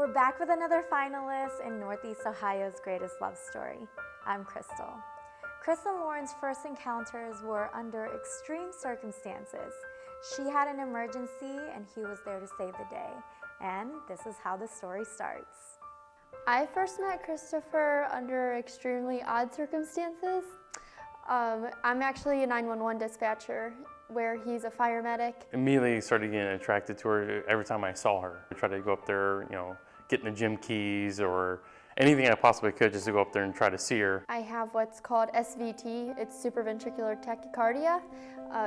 We're back with another finalist in Northeast Ohio's Greatest Love Story. I'm Kristel. Kristel and Lauren's first encounters were under extreme circumstances. She had an emergency and he was there to save the day. And this is how the story starts. I first met Christopher under extremely odd circumstances. I'm actually a 911 dispatcher where he's a fire medic. Immediately started getting attracted to her every time I saw her. I tried to go up there, getting the gym keys or anything I possibly could just to go up there and try to see her. I have what's called SVT, it's supraventricular tachycardia.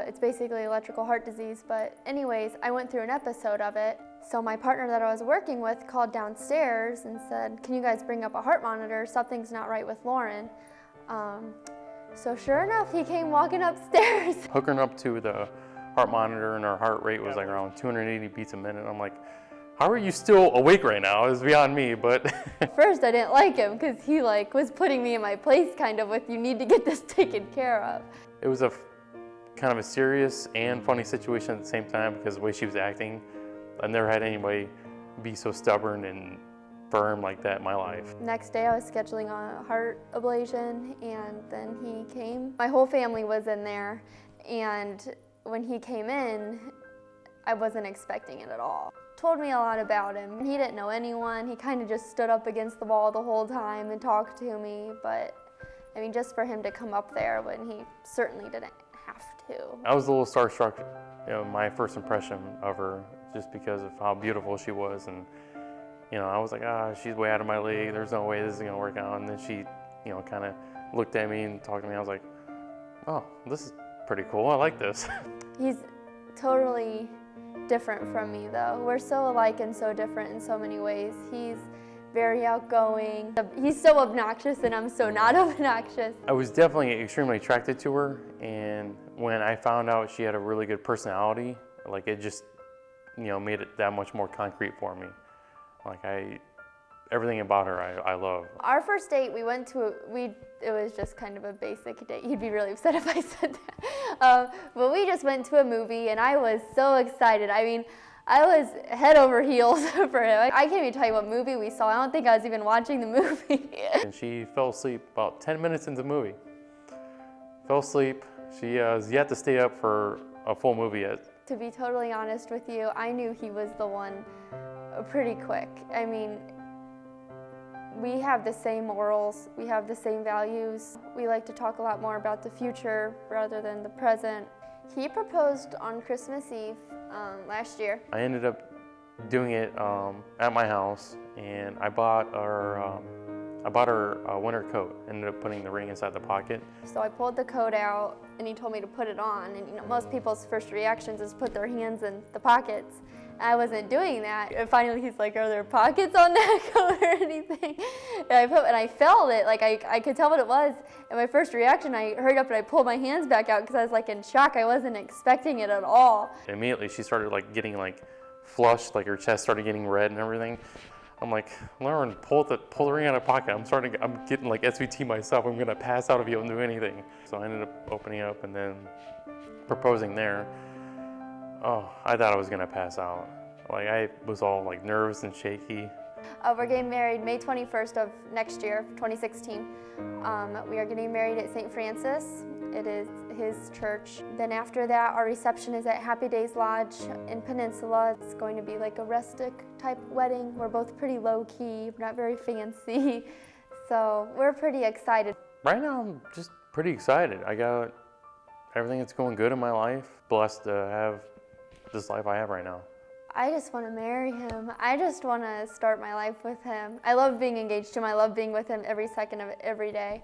It's basically electrical heart disease, but anyways, I went through an episode of it. So my partner that I was working with called downstairs and said, "Can you guys bring up a heart monitor? Something's not right with Lauren." So sure enough, he came walking upstairs. Hooking her up to the heart monitor and her heart rate was like around 280 beats a minute. I'm like, how are you still awake right now? It was beyond me, but. At first I didn't like him because he was putting me in my place kind of with, you need to get this taken care of. It was a kind of a serious and funny situation at the same time because of the way she was acting. I've never had anybody be so stubborn and firm like that in my life. Next day I was scheduling a heart ablation and then he came. My whole family was in there and when he came in, I wasn't expecting it at all. Told me a lot about him. He didn't know anyone. He kind of just stood up against the wall the whole time and talked to me, but I mean, just for him to come up there when he certainly didn't have to. I was a little starstruck, my first impression of her, just because of how beautiful she was, and I was like, she's way out of my league. There's no way this is gonna work out. And then she, kind of looked at me and talked to me. I was like, oh, this is pretty cool. I like this. He's totally different from me, though. We're so alike and so different in so many ways. He's very outgoing. He's so obnoxious, and I'm so not obnoxious. I was definitely extremely attracted to her, and when I found out she had a really good personality, it just, made it that much more concrete for me. Everything about her I love. Our first date, we went to, it was just kind of a basic date. He'd be really upset if I said that. But we just went to a movie and I was so excited. I mean, I was head over heels for him. I can't even tell you what movie we saw. I don't think I was even watching the movie. And she fell asleep about 10 minutes into the movie. Fell asleep. She has yet to stay up for a full movie yet. To be totally honest with you, I knew he was the one pretty quick. I mean, we have the same morals, we have the same values. We like to talk a lot more about the future rather than the present. He proposed on Christmas Eve last year. I ended up doing it at my house, and I bought her winter coat. Ended up putting the ring inside the pocket. So I pulled the coat out, and he told me to put it on. And most people's first reactions is put their hands in the pockets. I wasn't doing that. And finally he's like, "Are there pockets on that coat or anything?" And I felt it, I could tell what it was. And my first reaction, I hurried up and I pulled my hands back out because I was in shock. I wasn't expecting it at all. Immediately she started getting flushed, her chest started getting red and everything. I'm like, "Lauren, pull the ring out of the pocket. I'm getting SVT myself. I'm gonna pass out if you don't do anything." So I ended up opening up and then proposing there. Oh, I thought I was gonna pass out. I was all nervous and shaky. We're getting married May 21st of next year, 2016. We are getting married at St. Francis. It is his church. Then after that, our reception is at Happy Days Lodge in Peninsula. It's going to be a rustic type wedding. We're both pretty low key, not very fancy. So we're pretty excited. Right now, I'm just pretty excited. I got everything that's going good in my life. Blessed to have this life I have right now. I just want to marry him. I just want to start my life with him. I love being engaged to him. I love being with him every second of it, every day.